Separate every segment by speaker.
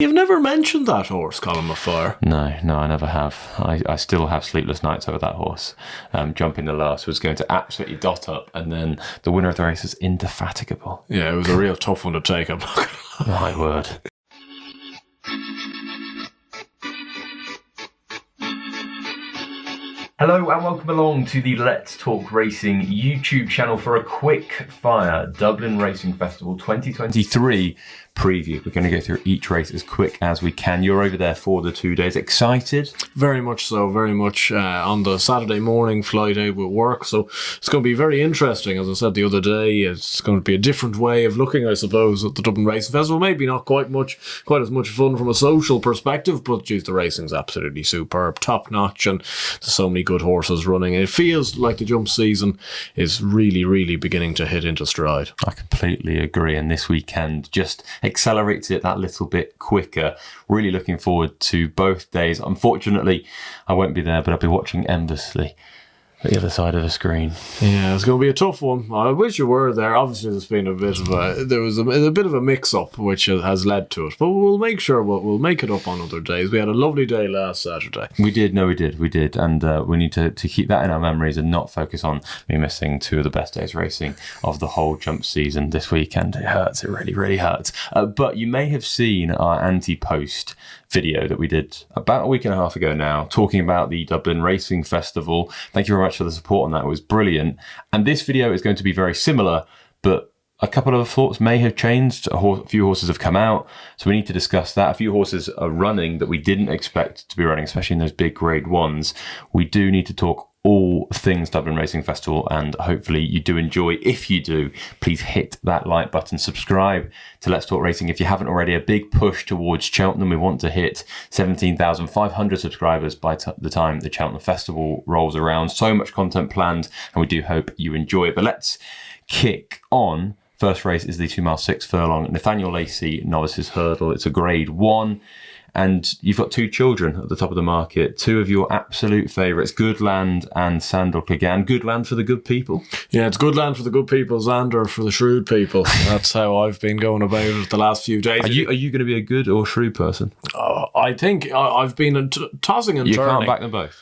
Speaker 1: You've never mentioned that horse, Colin McFire.
Speaker 2: No, I never have. I still have sleepless nights over that horse. Jumping the last was going to absolutely dot up, and then the winner of the race is indefatigable.
Speaker 1: Yeah, it was a real tough one to take, I'm not going to lie.
Speaker 2: My word. Hello and welcome along to the Let's Talk Racing YouTube channel for a quick fire Dublin Racing Festival 2023 preview. We're going to go through each race as quick as we can. You're over there for the 2 days. Excited?
Speaker 1: Very much so, very much on the Saturday morning flight out with work, so it's going to be very interesting. As I said the other day, it's going to be a different way of looking, I suppose, at the Dublin Racing Festival. Maybe not quite as much fun from a social perspective, but geez, the racing's absolutely superb, top notch, and there's so many good horses running. It feels like the jump season is really beginning to hit into stride.
Speaker 2: I completely agree, and this weekend just accelerates it that little bit quicker. Really looking forward to both days. Unfortunately, I won't be there, but I'll be watching endlessly at the other side of the screen.
Speaker 1: Yeah, it's going to be a tough one. I wish you were there. Obviously, there's been a bit of a mix-up which has led to it, but we'll make sure we'll make it up on other days. We had a lovely day last Saturday.
Speaker 2: We did, and we need to keep that in our memories and not focus on me missing two of the best days racing of the whole jump season this weekend. It hurts. It really hurts. But you may have seen our anti-post video that we did about a week and a half ago now, talking about the Dublin Racing Festival. Thank you very much for the support on that. It was brilliant. And this video is going to be very similar, but a couple of thoughts may have changed. A few horses have come out, so we need to discuss that. A few horses are running that we didn't expect to be running, especially in those big grade ones. We do need to talk all things Dublin Racing Festival, and hopefully you do enjoy. If you do, please hit that like button, subscribe to Let's Talk Racing if you haven't already. A big push towards Cheltenham. We want to hit 17,500 subscribers by the time the Cheltenham Festival rolls around. So much content planned, and we do hope you enjoy it. But let's kick on. First race is the 2 mile 6 furlong Nathaniel Lacy Novices Hurdle. It's a grade 1. And you've got two children at the top of the market, two of your absolute favourites, Goodland and Sandal Clegane. Goodland for the good people.
Speaker 1: Yeah, it's Goodland for the good people, Xander for the shrewd people. That's how I've been going about it the last few days.
Speaker 2: Are you going to be a good or shrewd person?
Speaker 1: I think I've been tossing and turning.
Speaker 2: You can't back them both.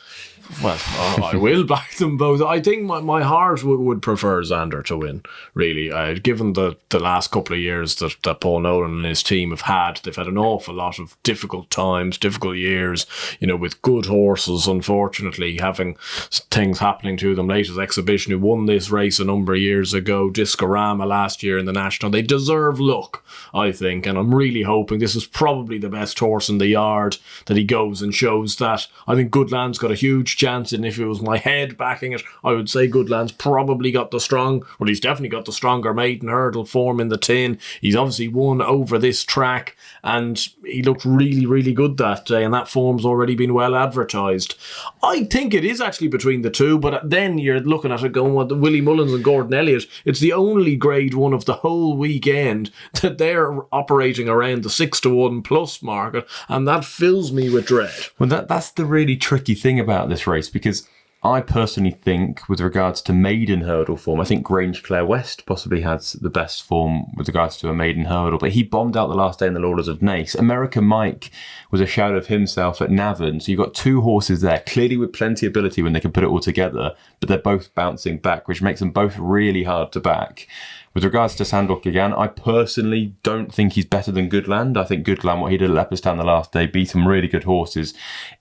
Speaker 1: Well, I will back them both. I think my heart would prefer Xander to win, really. Given the last couple of years that Paul Nolan and his team have had, they've had an awful lot of difficult times, difficult years, with good horses, unfortunately, having things happening to them. Latest exhibition who won this race a number of years ago, Discorama last year in the National. They deserve luck, I think, and I'm really hoping this is probably the best horse in the yard that he goes and shows that. I think Goodland's got a huge chance, and if it was my head backing it, I would say Goodland's probably got he's definitely got the stronger maiden hurdle form in the tin. He's obviously won over this track, and he looked really good that day, and that form's already been well advertised. I think it is actually between the two, but then you're looking at it going, well, Willie Mullins and Gordon Elliott, it's the only grade 1 of the whole weekend that they're operating around the 6-1 plus market, and that fills me with dread.
Speaker 2: Well, that's the really tricky thing about this race, because I personally think, with regards to maiden hurdle form, I think Grange Clare West possibly has the best form with regards to a maiden hurdle, but he bombed out the last day in the Laurels of Naas. American Mike was a shadow of himself at Navan, so you've got two horses there, clearly with plenty of ability when they can put it all together, but they're both bouncing back, which makes them both really hard to back. With regards to Sandal Clegane, I personally don't think he's better than Goodland. I think Goodland, what he did at Leopardstown the last day, beat some really good horses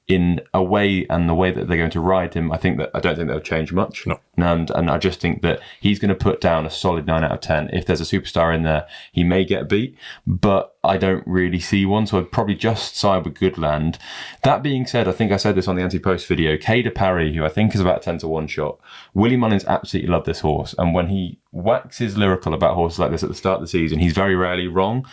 Speaker 2: in a way, and the way that they're going to ride him, I don't think they'll change much.
Speaker 1: No.
Speaker 2: And I just think that he's going to put down a solid 9 out of 10. If there's a superstar in there, he may get beat, but I don't really see one, so I'd probably just side with Goodland. That being said, I think I said this on the anti-post video, Cader Parry, who I think is about a 10-1 shot, Willie Mullins absolutely loved this horse, and when he waxes lyrical about horses like this at the start of the season, he's very rarely wrong.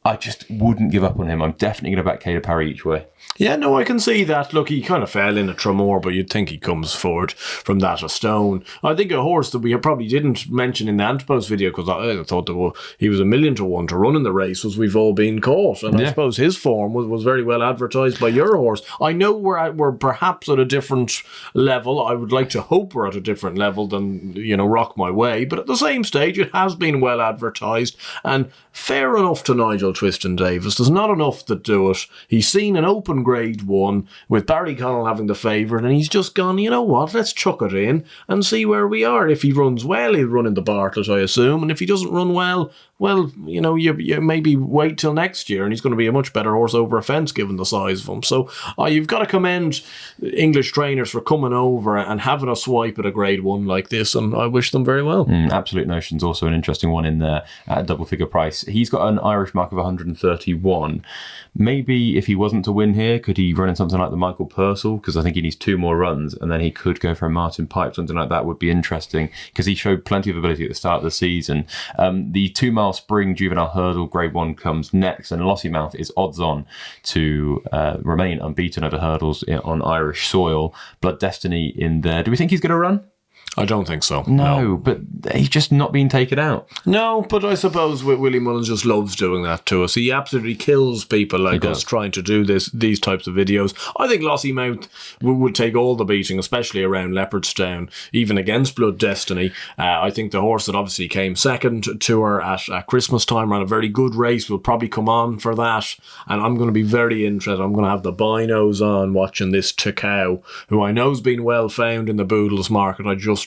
Speaker 2: I just wouldn't give up on him. I'm definitely going to back Cader Parry each way.
Speaker 1: Yeah, no, I can see that. Look, he kind of fell in at Tramore, but you'd think he comes forward from that a stone. I think a horse that we probably didn't mention in the Antipost video, because I thought that he was 1,000,000 to 1 to run in the race, was We've All Been Caught. And I suppose his form was very well advertised by your horse. I know we're perhaps at a different level. I would like to hope we're at a different level than, Rock My Way. But at the same stage, it has been well advertised. And fair enough to Nigel still twisting Davis. There's not enough that do it. He's seen an open Grade 1 with Barry Connell having the favourite, and he's just gone, you know what, let's chuck it in and see where we are. If he runs well, he'll run in the Bartlett, I assume, and if he doesn't run well, you know, you maybe wait till next year, and he's going to be a much better horse over a fence given the size of him. So you've got to commend English trainers for coming over and having a swipe at a Grade 1 like this, and I wish them very well.
Speaker 2: Absolute Notion's also an interesting one in there at a double figure price. He's got an Irish mark of 131. Maybe if he wasn't to win here, could he run in something like the Michael Purcell? Because I think he needs 2 more runs, and then he could go for a Martin Pipe. Something like that would be interesting, because he showed plenty of ability at the start of the season. The 2 mile spring juvenile hurdle Grade 1 comes next, and Lossiemouth is odds on to remain unbeaten over hurdles on Irish soil. Blood Destiny in there. Do we think he's going to run?
Speaker 1: I don't think so.
Speaker 2: No, but he's just not being taken out.
Speaker 1: No, but I suppose Willie Mullins just loves doing that to us. He absolutely kills people like us trying to do these types of videos. I think Lossiemouth would take all the beating, especially around Leopardstown, even against Blood Destiny. I think the horse that obviously came second to her at Christmas time ran a very good race, will probably come on for that, and I'm going to be very interested. I'm going to have the binos on watching this Takao, who I know's been well found in the Boodles market. I just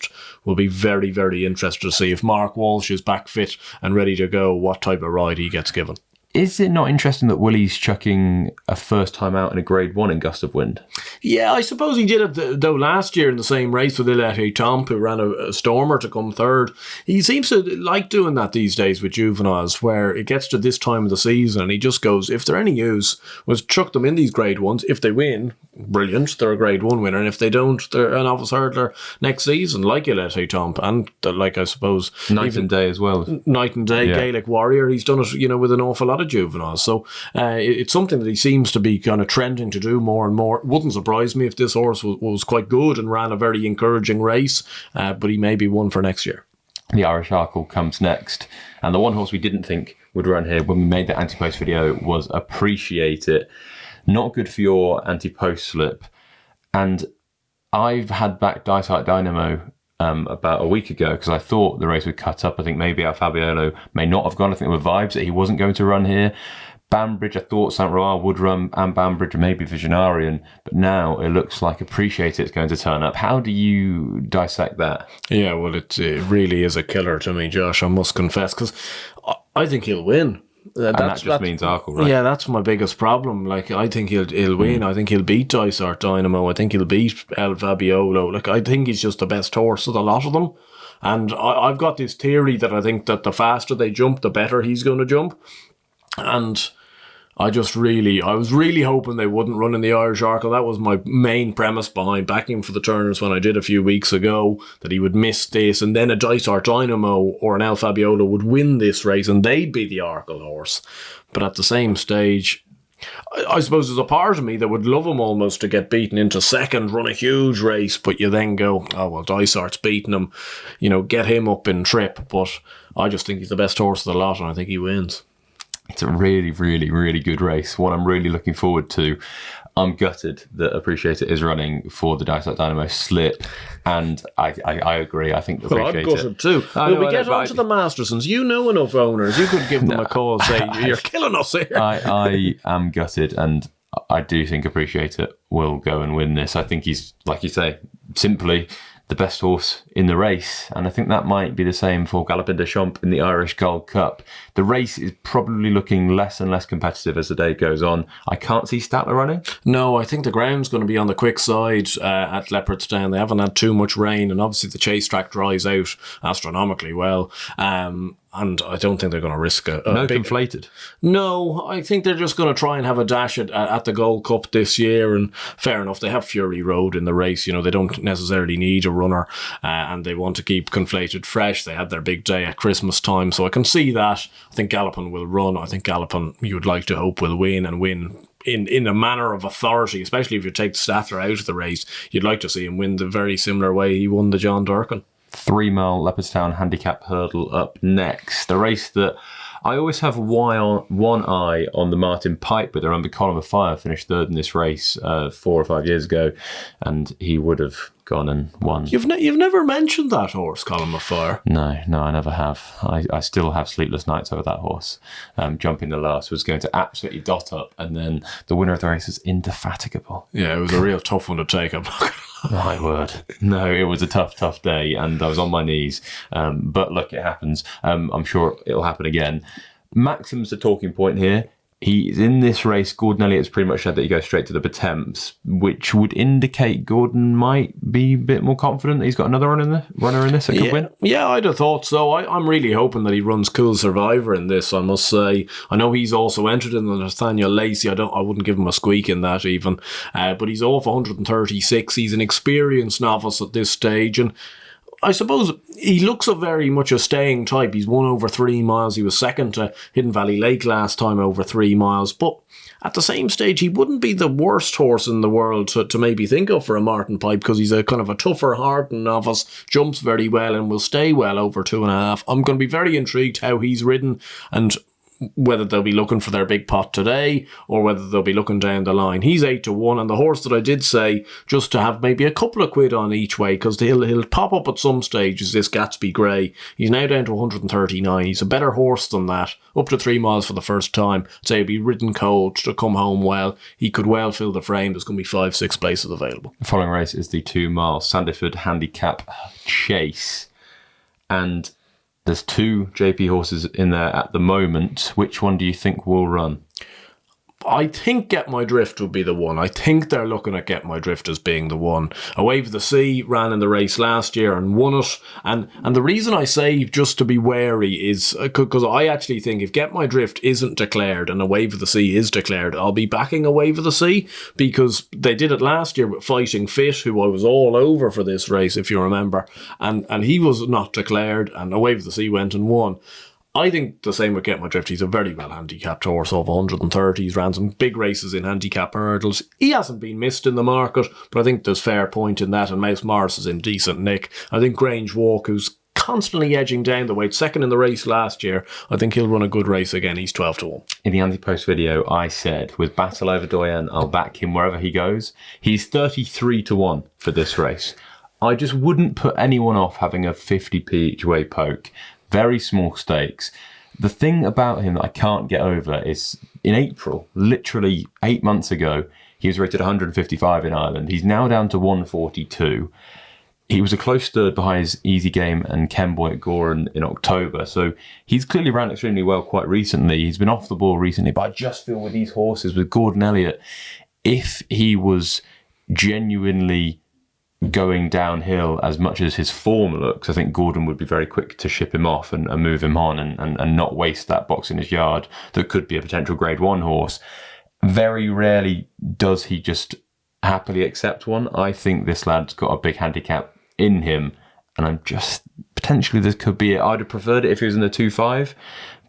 Speaker 1: will be very, very interested to see if Mark Walsh is back fit and ready to go, what type of ride he gets given.
Speaker 2: Is it not interesting that Willie's chucking a first time out in a Grade 1 in Gust of Wind?
Speaker 1: Yeah, I suppose he did it though last year in the same race with LTR Tomp, who ran a Stormer to come third. He seems to like doing that these days with juveniles, where it gets to this time of the season and he just goes, if they're any use, was chuck them in these Grade 1s. If they win, brilliant, they're a Grade 1 winner, and if they don't, they're an novice hurdler next season, like LTR Tomp, and like I suppose
Speaker 2: Night and Day as well.
Speaker 1: Night and Day, yeah. Gaelic Warrior, he's done it, you know, with an awful lot of juveniles. So it's something that he seems to be kind of trending to do more and more. Wouldn't surprise me if this horse was quite good and ran a very encouraging race, but he may be one for next year.
Speaker 2: The Irish Arkle comes next, and the one horse we didn't think would run here when we made the anti-post video was Appreciate It. Not good for your anti-post slip, and I've had back Dysart Dynamo about a week ago because I thought the race would cut up. I think maybe Al Fabiolo may not have gone. I think there were vibes that he wasn't going to run here. Banbridge, I thought St. Royal would run, and Banbridge maybe Visionarian, but now it looks like Appreciate It's going to turn up. How do you dissect that? Yeah, well, it really is a killer to me, Josh, I must confess, because I think he'll win. And that just means Arkle, right? Yeah, that's my biggest problem. Like, I think he'll win. I think he'll beat Dysart Dynamo. I think he'll beat El Fabiolo. Like, I think he's just the best horse of the lot of them. And I've got this theory that I think that the faster they jump, the better he's going to jump. And I was really hoping they wouldn't run in the Irish Arkle. That was my main premise behind backing him for the Turners when I did a few weeks ago, that he would miss this, and then a Dysart Dynamo or an El Fabiolo would win this race and they'd be the Arkle horse. But at the same stage, I suppose there's a part of me that would love him almost to get beaten into second, run a huge race, but you then go, oh well, Dysart's beating him, you know, get him up in trip. But I just think he's the best horse of the lot, and I think he wins. It's a really, really, really good race. One I'm really looking forward to. I'm gutted that Appreciate It is running for the Dysart Dynamo slip, and I agree. I think Appreciate It. Well, I'm gutted too. Will we get on to the Mastersons? You know enough owners. You could give them a call and say, you're killing us here. I am gutted, and I do think Appreciate It will go and win this. I think he's, like you say, simply the best horse in the race, and I think that might be the same for Galopin des Champs in the Irish Gold Cup. The race is probably looking less and less competitive as the day goes on. I can't see Statler running. No, I think the ground's going to be on the quick side at Leopardstown. They haven't had too much rain, and obviously the chase track dries out astronomically well. And I don't think they're going to risk a big... Inflated. No, I think they're just going to try and have a dash at the Gold Cup this year. And fair enough, they have Fury Road in the race. You know, they don't necessarily need a runner, and they want to keep Conflated fresh. They had their big day at Christmas time, so I can see that. I think Galopin will run. I think Galopin, you would like to hope, will win, and win in a manner of authority, especially if you take Statler out of the race. You'd like to see him win the very similar way he won the John Durkin. 3 mile Leopardstown handicap hurdle up next. A race that I always have one eye on the Martin Pipe, but they're under column of fire. Finished third in this race 4 or 5 years ago, and he would have gone and won.
Speaker 1: You've never mentioned that horse, Colin McFire.
Speaker 2: No, I never have. I still have sleepless nights over that horse. Jumping the last was going to absolutely dot up, and then the winner of the race is Indefatigable.
Speaker 1: Yeah, it was a real tough one to take. I'm not gonna lie.
Speaker 2: My word. No, it was a tough day, and I was on my knees. But look, it happens. I'm sure it'll happen again. Maxim's the talking point here. He's in this race. Gordon Elliott's pretty much said that he goes straight to the Patemps, which would indicate Gordon might be a bit more confident that he's got another runner in this that could win.
Speaker 1: Yeah, I'd have thought so. I'm really hoping that he runs Cool Survivor in this, I must say. I know he's also entered in the Nathaniel Lacy. I wouldn't give him a squeak in that even. But he's off 136. He's an experienced novice at this stage, and I suppose he looks very much a staying type. He's won over 3 miles. He was second to Hidden Valley Lake last time over 3 miles. But at the same stage, he wouldn't be the worst horse in the world to maybe think of for a Martin Pipe, because he's a kind of a tougher, hardened novice, jumps very well and will stay well over 2.5. I'm going to be very intrigued how he's ridden, and whether they'll be looking for their big pot today or whether they'll be looking down the line. He's 8-1, and the horse that I did say just to have maybe a couple of quid on each way, because he'll pop up at some stage, is this Gatsby Grey. He's now down to 139. He's a better horse than that, up to 3 miles for the first time. I'd say he'll be ridden cold to come home well. He could well fill the frame. There's going to be 5-6 places available.
Speaker 2: The following race is the 2 mile Sandyford handicap chase, and there's 2 JP horses in there at the moment. Which one do you think will run?
Speaker 1: I think Get My Drift would be the one. I think they're looking at Get My Drift as being the one. A Wave of the Sea ran in the race last year and won it. And the reason I say just to be wary is because I actually think if Get My Drift isn't declared and A Wave of the Sea is declared, I'll be backing A Wave of the Sea, because they did it last year with Fighting Fit, who I was all over for this race, if you remember. And he was not declared, and A Wave of the Sea went and won. I think the same with Get My Drift. He's a very well handicapped horse, over 130. He's ran some big races in handicap hurdles. He hasn't been missed in the market, but I think there's fair point in that, and Mouse Morris is in decent nick. I think Grange Walk, who's constantly edging down the weight, second in the race last year, I think he'll run a good race again. He's 12-1.
Speaker 2: In the anti-post video, I said, with Battle Over Doyen, I'll back him wherever he goes. He's 33-1 for this race. I just wouldn't put anyone off having a 50p each way poke. Very small stakes. The thing about him that I can't get over is in April, literally 8 months ago, he was rated 155 in Ireland. He's now down to 142. He was a close third behind his Easy Game and Kenboy at Gore in October. So he's clearly ran extremely well quite recently. He's been off the ball recently, but I just feel with these horses, with Gordon Elliott, if he was genuinely going downhill as much as his form looks, I think Gordon would be very quick to ship him off and move him on and not waste that box in his yard that could be a potential Grade 1 horse. Very rarely does he just happily accept one. I think this lad's got a big handicap in him, and I'm just, potentially this could be it. I'd have preferred it if he was in the 2-5,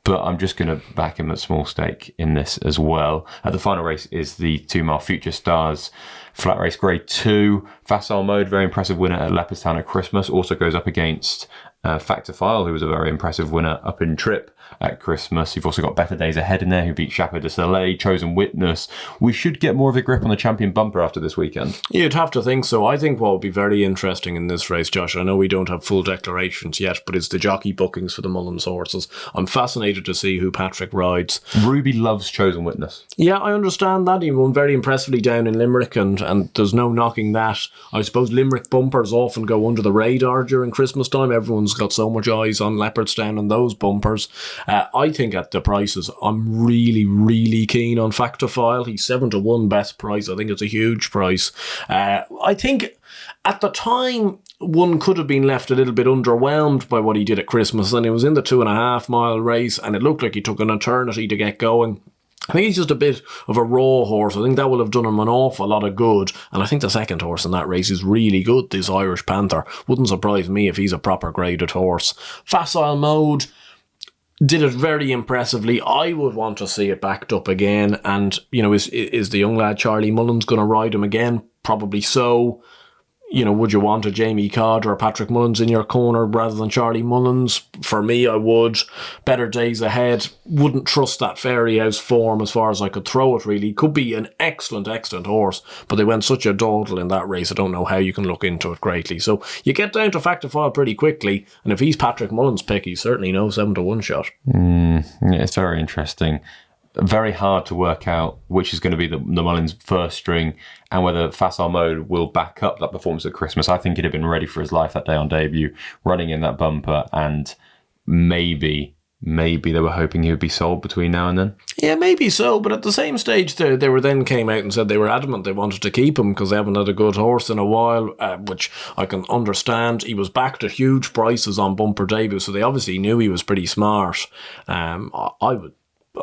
Speaker 2: but I'm just going to back him at small stake in this as well. The final race is the 2 mile Future Stars Flat Race Grade 2. Facile Mode, very impressive winner at Leopardstown at Christmas. Also goes up against Factor File, who was a very impressive winner up in Trip at Christmas. You've also got Better Days Ahead in there, who beat Chapeau de Soleil, Chosen Witness. We should get more of a grip on the champion bumper after this weekend.
Speaker 1: You'd have to think so. I think what would be very interesting in this race, Josh, I know we don't have full declarations yet, but it's the jockey bookings for the Mullins horses. I'm fascinated to see who Patrick rides.
Speaker 2: Ruby loves Chosen Witness.
Speaker 1: Yeah, I understand that. He won very impressively down in Limerick, and there's no knocking that. I suppose Limerick bumpers often go under the radar during Christmas time. Everyone's got so much eyes on Leopardstown and those bumpers. I think at the prices, I'm really, really keen on Factophile. He's 7-1 best price. I think it's a huge price. I think at the time, one could have been left a little bit underwhelmed by what he did at Christmas, and it was in the 2.5 mile race, and it looked like he took an eternity to get going. I think he's just a bit of a raw horse. I think that will have done him an awful lot of good. And I think the second horse in that race is really good, this Irish Panther. Wouldn't surprise me if he's a proper graded horse. Facile Mode did it very impressively. I would want to see it backed up again. And, you know, is the young lad Charlie Mullins going to ride him again? Probably so. would you want a Jamie Codd or a Patrick Mullins in your corner rather than Charlie Mullins? For me, I would. Better days ahead. Wouldn't trust that Fairyhouse form as far as I could throw it, really. Could be an excellent, excellent horse, but they went such a dawdle in that race. I don't know how you can look into it greatly. So you get down to Fact of File pretty quickly, and if he's Patrick Mullins' pick, he's certainly no 7-1 shot.
Speaker 2: It's very interesting. Very hard to work out which is going to be the Mullins first string and whether Facile Mode will back up that performance at Christmas. I think he'd have been ready for his life that day on debut, running in that bumper, and maybe they were hoping he would be sold between now and then.
Speaker 1: Yeah, maybe so, but at the same stage they were then came out and said they were adamant they wanted to keep him because they haven't had a good horse in a while, which I can understand. He was backed at huge prices on bumper debut, so they obviously knew he was pretty smart.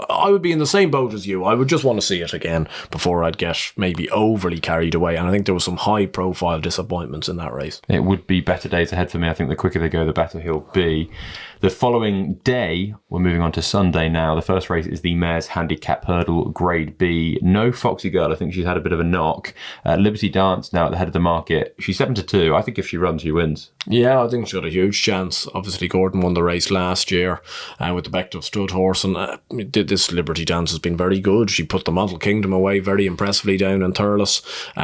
Speaker 1: I would be in the same boat as you. I would just want to see it again before I'd get maybe overly carried away. And I think there was some high-profile disappointments in that race.
Speaker 2: It would be better days ahead for me. I think the quicker they go, the better he'll be. The following day, we're moving on to Sunday now. The first race is the Mares Handicap Hurdle Grade B. No Foxy Girl. I think she's had a bit of a knock. Liberty Dance now at the head of the market. She's 7-2. I think if she runs, she wins.
Speaker 1: Yeah, I think she's got a huge chance. Obviously, Gordon won the race last year with the Bective Stud horse, and this Liberty Dance has been very good. She put the Model Kingdom away very impressively down in Thurles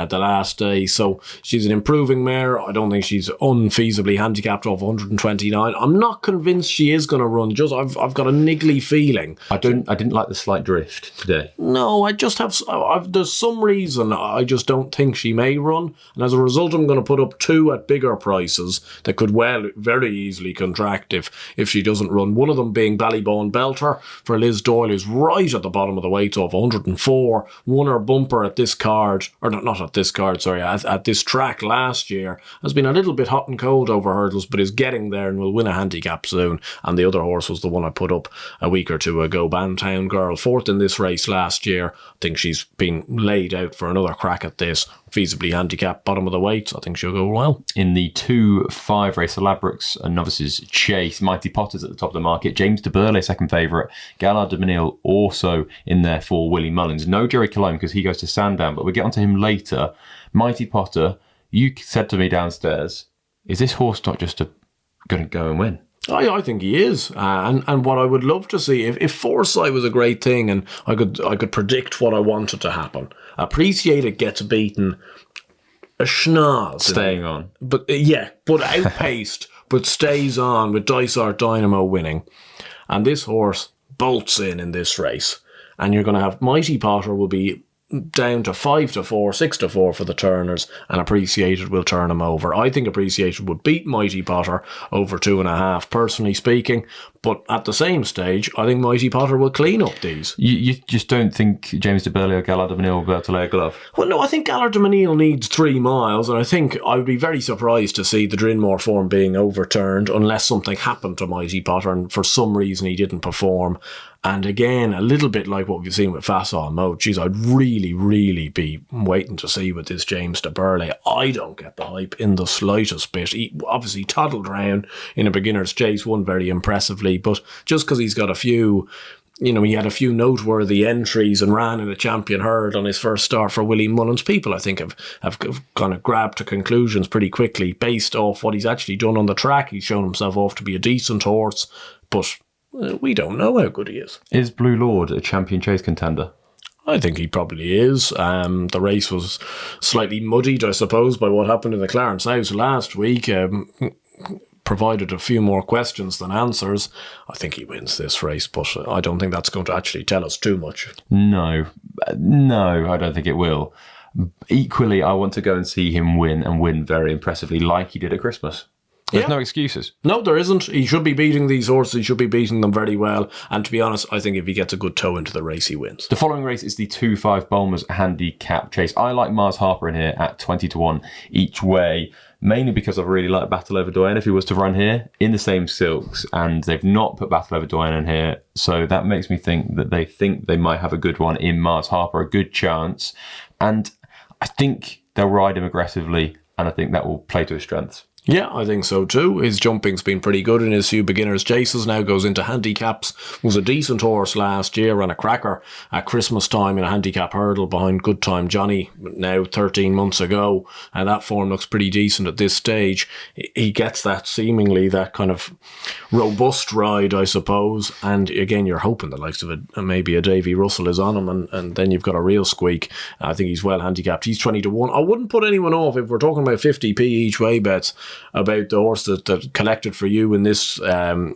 Speaker 1: the last day. So she's an improving mare. I don't think she's unfeasibly handicapped off 129. I'm not convinced she is going to run. Just I've got a niggly feeling.
Speaker 2: I didn't like the slight drift today.
Speaker 1: No, I just have. There's some reason I just don't think she may run, and as a result, I'm going to put up 2 at bigger prices that could very easily contract if she doesn't run. One of them being Ballybone Belter for Liz Doyle, who's right at the bottom of the weight of 104. Won her bumper at this card, or not at this card, sorry, at this track last year. Has been a little bit hot and cold over hurdles, but is getting there and will win a handicap soon. And the other horse was the one I put up a week or two ago, Bantown Girl, 4th in this race last year. I think she's been laid out for another crack at this. Feasibly handicapped, bottom of the weight. I think she'll go well.
Speaker 2: In the 2-5 race, Labrooks and Novices Chase, Mighty Potter's at the top of the market. James de Burley, second favourite. Gallard de Menil also in there for Willie Mullins. No Jerry Cologne because he goes to Sandown, but we'll get onto him later. Mighty Potter, you said to me downstairs, is this horse not just going to go and win?
Speaker 1: I think he is, and what I would love to see if foresight was a great thing, and I could predict what I wanted to happen. Appreciate It gets beaten, a schnoz,
Speaker 2: staying on,
Speaker 1: but outpaced, but stays on with Dysart Dynamo winning, and this horse bolts in this race, and you're going to have Mighty Potter will be down to 5-4, 6-4 for the Turners, and Appreciated will turn him over. I think Appreciated would beat Mighty Potter over 2.5, personally speaking, but at the same stage, I think Mighty Potter will clean up these.
Speaker 2: You just don't think James de Burley or Gallard de Menil will be able to lay a glove?
Speaker 1: Well, no, I think Gallard de Menil needs 3 miles, and I think I would be very surprised to see the Drinmore form being overturned unless something happened to Mighty Potter and for some reason he didn't perform. And again, a little bit like what we've seen with Facile Mode. Geez, I'd really be waiting to see with this James de Burley. I don't get the hype in the slightest bit. He obviously toddled around in a beginner's chase, won very impressively, but just because he's got a few, he had a few noteworthy entries and ran in a champion herd on his first start for Willie Mullins, people I think have kind of grabbed to conclusions pretty quickly based off what he's actually done on the track. He's shown himself off to be a decent horse, but we don't know how good he is.
Speaker 2: Is Blue Lord a champion chase contender?
Speaker 1: I think he probably is. The race was slightly muddied, I suppose, by what happened in the Clarence House last week. Provided a few more questions than answers. I think he wins this race, but I don't think that's going to actually tell us too much.
Speaker 2: No, I don't think it will. Equally, I want to go and see him win, and win very impressively like he did at Christmas. There's no excuses.
Speaker 1: No, there isn't. He should be beating these horses. He should be beating them very well. And to be honest, I think if he gets a good toe into the race, he wins.
Speaker 2: The following race is the 2-5 Bulmers Handicap Chase. I like Mars Harper in here at 20-1 each way, mainly because I really like Battle Over Doyen if he was to run here in the same silks, and they've not put Battle Over Doyen in here. So that makes me think that they think they might have a good one in Mars Harper, a good chance. And I think they'll ride him aggressively, and I think that will play to his strengths.
Speaker 1: Yeah, I think so too. His jumping's been pretty good in his few beginners chases. Now goes into handicaps. Was a decent horse last year, ran a cracker at Christmas time in a handicap hurdle behind Good Time Johnny now 13 months ago. And that form looks pretty decent at this stage. He gets that seemingly that kind of robust ride, I suppose. And again, you're hoping the likes of maybe a Davy Russell is on him, and then you've got a real squeak. I think he's well handicapped. He's 20 to 1. I wouldn't put anyone off if we're talking about 50p each way bets about the horse that collected for you in this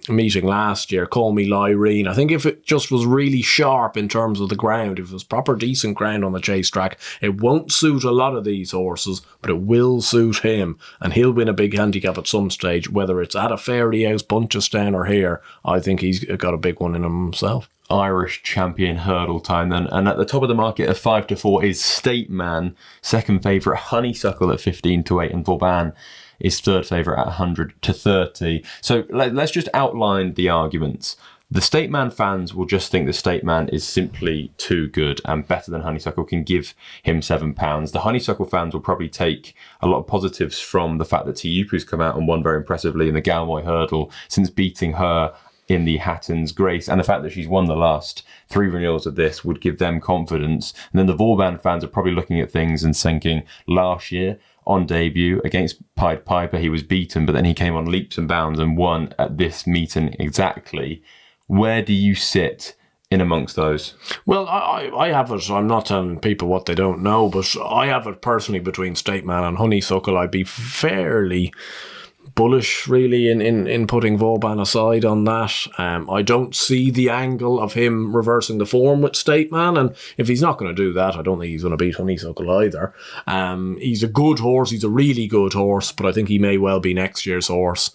Speaker 1: meeting last year. Call Me Lyrene. I think if it just was really sharp in terms of the ground, if it was proper decent ground on the chase track, it won't suit a lot of these horses, but it will suit him, and he'll win a big handicap at some stage, whether it's at a Fairy House, Bunchestown or here. I think he's got a big one in him himself.
Speaker 2: Irish champion hurdle time then, and at the top of the market at 5 to 4 is State Man, second favourite Honeysuckle at 15 to 8, and Vauban is third favourite at 100 to 30. So let's just outline the arguments. The State Man fans will just think the State Man is simply too good and better than Honeysuckle, can give him £7. The Honeysuckle fans will probably take a lot of positives from the fact that Tiupu's come out and won very impressively in the Galmoy hurdle since beating her in the Hatton's Grace, and the fact that she's won the last 3 renewals of this would give them confidence. And then the Vauban fans are probably looking at things and thinking, last year on debut against Pied Piper, he was beaten, but then he came on leaps and bounds and won at this meeting exactly. Where do you sit in amongst those?
Speaker 1: Well, I have it. I'm not telling people what they don't know, but I have it personally between State Man and Honeysuckle. I'd be fairly bullish really in putting Vauban aside on that. I don't see the angle of him reversing the form with State Man, and if he's not going to do that, I don't think he's going to beat Honeysuckle either. He's a good horse, he's a really good horse, but I think he may well be next year's horse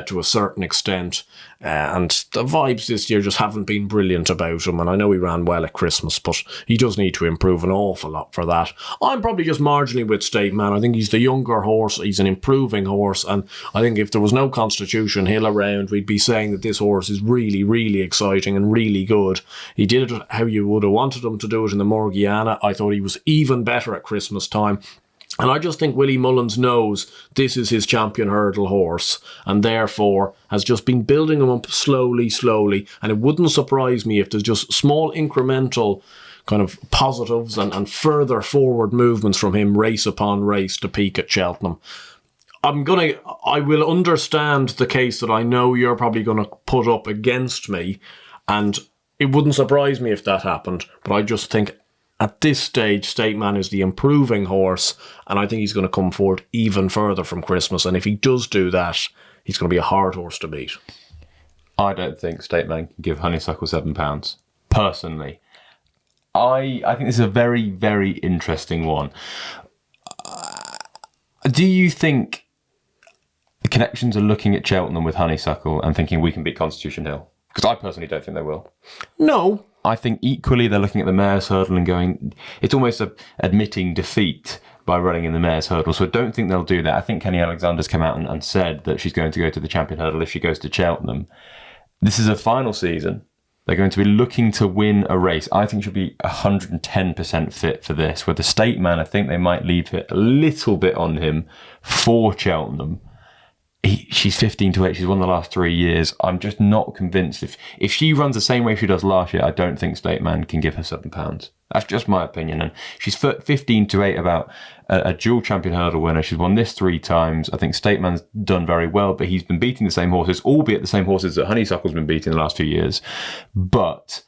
Speaker 1: to a certain extent. And the vibes this year just haven't been brilliant about him, and I know he ran well at Christmas, but he does need to improve an awful lot for that. I'm probably just marginally with State Man. I think he's the younger horse, he's an improving horse, and I think if there was no Constitution Hill around, we'd be saying that this horse is really, really exciting and really good. He did it how you would have wanted him to do it in the Morgiana. I thought he was even better at Christmas time. And I just think Willie Mullins knows this is his champion hurdle horse, and therefore has just been building him up slowly. And it wouldn't surprise me if there's just small incremental kind of positives and further forward movements from him race upon race to peak at Cheltenham. I will understand the case that I know you're probably going to put up against me, and it wouldn't surprise me if that happened, but I just think at this stage, State Man is the improving horse, and I think he's going to come forward even further from Christmas. And if he does do that, he's going to be a hard horse to beat.
Speaker 2: I don't think State Man can give Honeysuckle £7, personally. I think this is a very, very interesting one. Do you think the connections are looking at Cheltenham with Honeysuckle and thinking we can beat Constitution Hill? Because I personally don't think they will.
Speaker 1: No.
Speaker 2: I think equally they're looking at the Mayor's Hurdle and going, it's almost admitting defeat by running in the Mayor's Hurdle. So I don't think they'll do that. I think Kenny Alexander's come out and said that she's going to go to the Champion Hurdle if she goes to Cheltenham. This is a final season. They're going to be looking to win a race. I think she'll be 110% fit for this. With the State Man, I think they might leave it a little bit on him for Cheltenham. She's 15 to 8. She's won the last 3 years. I'm just not convinced. If she runs the same way she does last year, I don't think State Man can give her £7. That's just my opinion. And she's 15 to 8 about a dual champion hurdle winner. She's won this 3 times. I think State Man's done very well, but he's been beating the same horses, albeit the same horses that Honeysuckle's been beating the last few years. But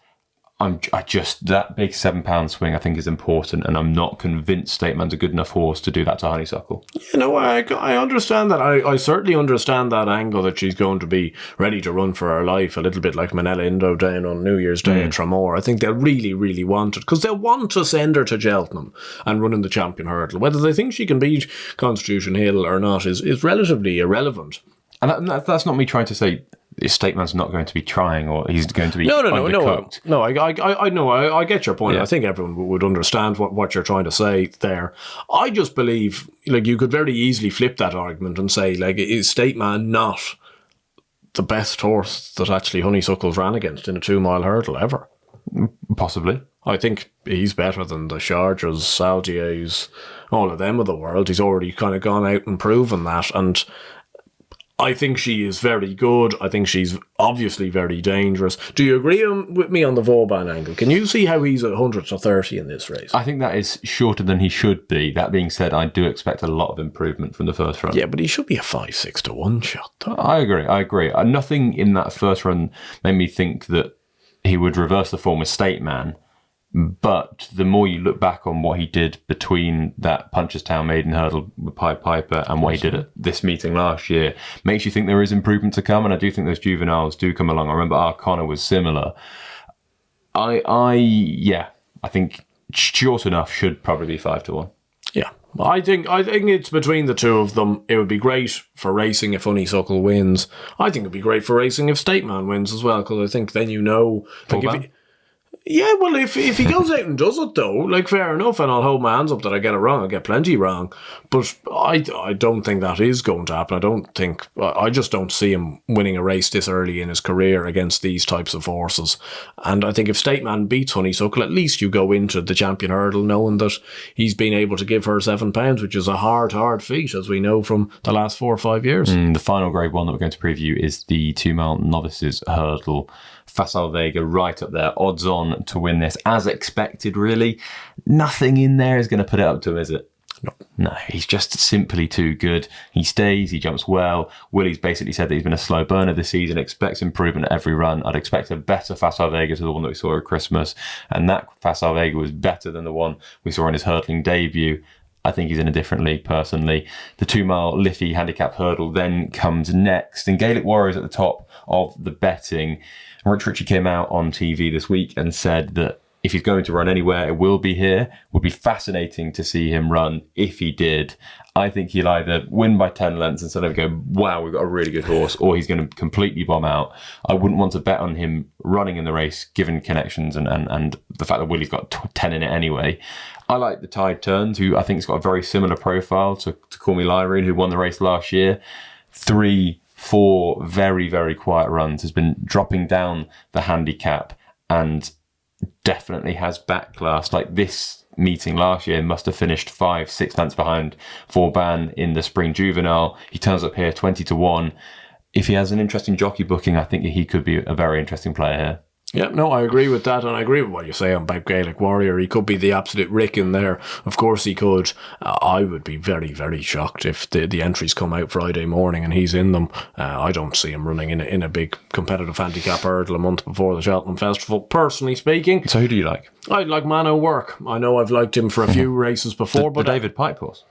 Speaker 2: that big £7 swing I think is important, and I'm not convinced State Man's a good enough horse to do that to Honeysuckle.
Speaker 1: You know, I understand that. I certainly understand that angle that she's going to be ready to run for her life, a little bit like Manella Indo down on New Year's Day at Tramore. I think they'll really, really want it, because they'll want to send her to Cheltenham and run in the champion hurdle. Whether they think she can beat Constitution Hill or not is relatively irrelevant.
Speaker 2: And that's not me trying to say State Man's not going to be trying, or he's going to be undercooked.
Speaker 1: No, I know. I get your point.
Speaker 2: Yeah.
Speaker 1: I think everyone would understand what you're trying to say there. I just believe, like, you could very easily flip that argument and say, like, is State Man not the best horse that actually Honeysuckle's ran against in a 2-mile hurdle ever?
Speaker 2: Possibly.
Speaker 1: I think he's better than the Chargers, Saldiers, all of them of the world. He's already kind of gone out and proven that, and I think she is very good. I think she's obviously very dangerous. Do you agree with me on the Vauban angle? Can you see how he's 100 to 30 in this race?
Speaker 2: I think that is shorter than he should be. That being said, I do expect a lot of improvement from the first run.
Speaker 1: Yeah, but he should be a 5-6 to 1 shot, though.
Speaker 2: I agree. Nothing in that first run made me think that he would reverse the form of State Man. But the more you look back on what he did between that Punchestown maiden hurdle with Pied Piper and what he did at this meeting last year, makes you think there is improvement to come. And I do think those juveniles do come along. I remember Arkle was similar. I think short enough should probably be 5 to 1.
Speaker 1: Yeah. I think it's between the two of them. It would be great for racing if Honeysuckle wins. I think it would be great for racing if State Man wins as well, because I think then yeah, well, if he goes out and does it, though, like, fair enough, and I'll hold my hands up that I get it wrong. I get plenty wrong. But I don't think that is going to happen. I just don't see him winning a race this early in his career against these types of horses. And I think if State Man beats Honeysuckle, at least you go into the champion hurdle knowing that he's been able to give her £7, which is a hard feat, as we know from the last 4 or 5 years.
Speaker 2: The final Grade 1 that we're going to preview is the 2-mile novices hurdle. Facile Vega right up there, odds on to win this, as expected, really. Nothing in there is going to put it up to him, is it? No, he's just simply too good. He stays, he jumps well. Willie's basically said that he's been a slow burner this season, expects improvement at every run. I'd expect a better Facile Vega to the one that we saw at Christmas, and that Facile Vega was better than the one we saw in his hurdling debut. I think he's in a different league, personally. The 2-mile Liffey handicap hurdle then comes next, and Gaelic Warriors at the top of the betting. Rich Ritchie came out on TV this week and said that if he's going to run anywhere, it will be here. Would be fascinating to see him run if he did. I think he'll either win by 10 lengths and suddenly go, wow, we've got a really good horse, or he's going to completely bomb out. I wouldn't want to bet on him running in the race, given connections and the fact that Willie's got 10 in it anyway. I like the Tide Turns, who I think has got a very similar profile to Call Me Lyrene, who won the race last year. 3-4 very, very quiet runs, has been dropping down the handicap and definitely has back class. Like this meeting last year must have finished 5-6 lengths behind Vauban in the spring juvenile. He turns up here 20 to 1. If he has an interesting jockey booking, I think he could be a very interesting player here.
Speaker 1: Yeah, no, I agree with that, and I agree with what you say about Gaelic Warrior. He could be the absolute Rick in there. Of course he could. I would be very, very shocked if the entries come out Friday morning and he's in them. I don't see him running in a big competitive handicap hurdle a month before the Cheltenham Festival, personally speaking.
Speaker 2: So who do you like?
Speaker 1: I'd like Man O'Work. I know I've liked him for a few races before.
Speaker 2: The David Pipe horse.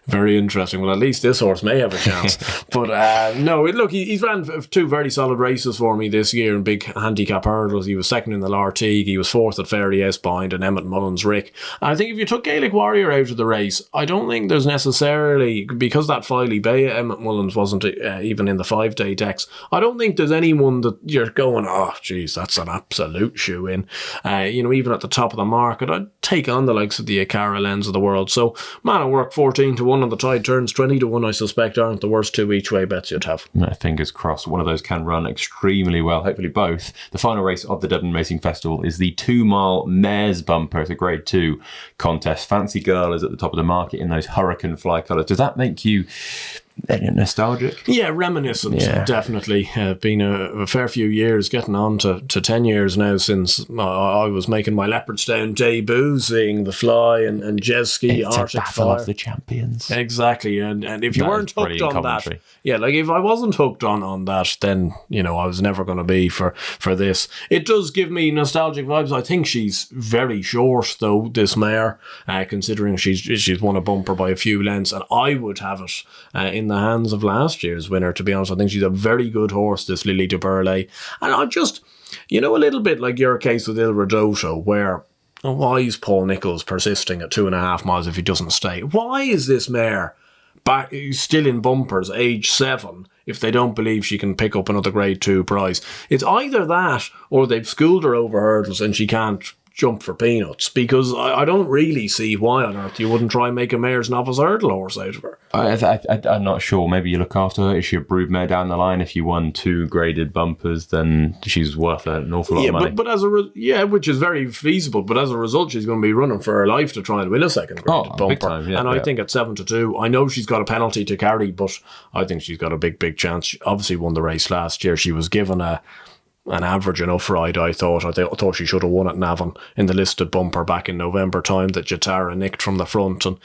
Speaker 1: Very interesting. Well, at least this horse may have a chance. But no, look, he's ran 2 very solid races for me this year in big handicap hurdles. He was second in the Lartigue. He was 4th at Fairy S behind an Emmett Mullins Rick. And I think if you took Gaelic Warrior out of the race, I don't think there's necessarily, because that Filey Bay Emmett Mullins wasn't even in the 5-day decks, I don't think there's anyone that you're going, oh, geez, that's an absolute shoe-in. Even at the top of the market, I'd take on the likes of the Akara Lens of the world. So, Man O'Work 14 to 1 on the Tide Turns, 20 to 1, I suspect, aren't the worst 2 each way bets you'd have.
Speaker 2: Fingers crossed one of those can run extremely well, hopefully both. The final race of the Dublin Racing Festival is the 2-mile Mares Bumper. It's a Grade 2 contest. Fancy Girl is at the top of the market in those Hurricane Fly colours. Does that make you nostalgic?
Speaker 1: Yeah, reminiscent, definitely. Been a fair few years, getting on to 10 years now since I was making my Leopardstown debut, seeing the Fly and Jeski, Arctic Fire.
Speaker 2: Of the champions.
Speaker 1: Exactly, and if you weren't hooked on that, like if I wasn't hooked on that, then I was never going to be for this. It does give me nostalgic vibes. I think she's very short though, this mare, considering she's won a bumper by a few lengths, and I would have it in the hands of last year's winner, to be honest. I think she's a very good horse, this Lily de Burley. And I just, a little bit like your case with Il Radoto, where why is Paul Nicholls persisting at 2.5 miles if he doesn't stay? Why is this mare back still in bumpers, age 7, if they don't believe she can pick up another Grade 2 prize? It's either that or they've schooled her over hurdles and she can't jump for peanuts, because I don't really see why on earth you wouldn't try and make a mare's novice hurdle horse out of her.
Speaker 2: I'm not sure. Maybe you look after her. Is she a broodmare down the line? If you won 2 graded bumpers, then she's worth an awful lot of money.
Speaker 1: But as which is very feasible. But as a result, she's going to be running for her life to try and win a second graded bumper.
Speaker 2: Big time, yeah,
Speaker 1: and I think at 7-2, I know she's got a penalty to carry, but I think she's got a big chance. She obviously won the race last year. She was given an average enough ride, I thought. I thought she should have won at Navan in the listed bumper back in November time that Jatara nicked from the front, and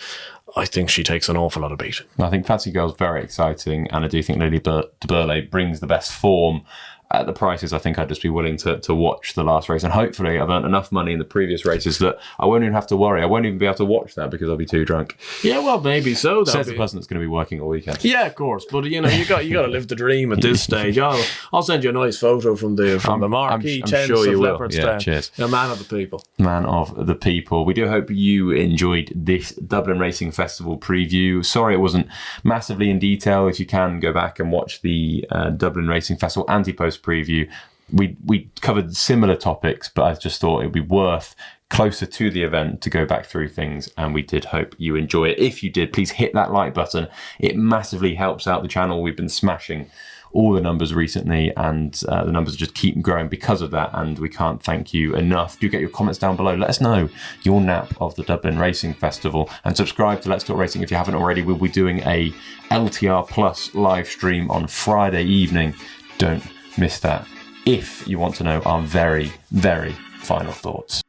Speaker 1: I think she takes an awful lot of beating.
Speaker 2: I think Fancy Girl's very exciting, and I do think Lily de Burley brings the best form. At the prices, I think I'd just be willing to watch the last race, and hopefully I've earned enough money in the previous races that I won't even have to worry. I won't even be able to watch that because I'll be too drunk.
Speaker 1: Yeah, well, maybe so.
Speaker 2: Says the person that's going to be working all weekend.
Speaker 1: Yeah, of course, but you got to live the dream at this stage. I'll send you a nice photo from the marquee tents of Leopardstown.
Speaker 2: Yeah, cheers.
Speaker 1: A man of the people.
Speaker 2: Man of the people. We do hope you enjoyed this Dublin Racing Festival preview. Sorry it wasn't massively in detail. If you can, go back and watch the Dublin Racing Festival anti-post preview. We covered similar topics, but I just thought it would be worth closer to the event to go back through things, and we did hope you enjoy it. If you did, please hit that like button. It massively helps out the channel. We've been smashing all the numbers recently, and the numbers just keep growing because of that, and we can't thank you enough. Do get your comments down below. Let us know your nap of the Dublin Racing Festival, and subscribe to Let's Talk Racing if you haven't already. We'll be doing a LTR Plus live stream on Friday evening. Don't miss that if you want to know our very, very final thoughts.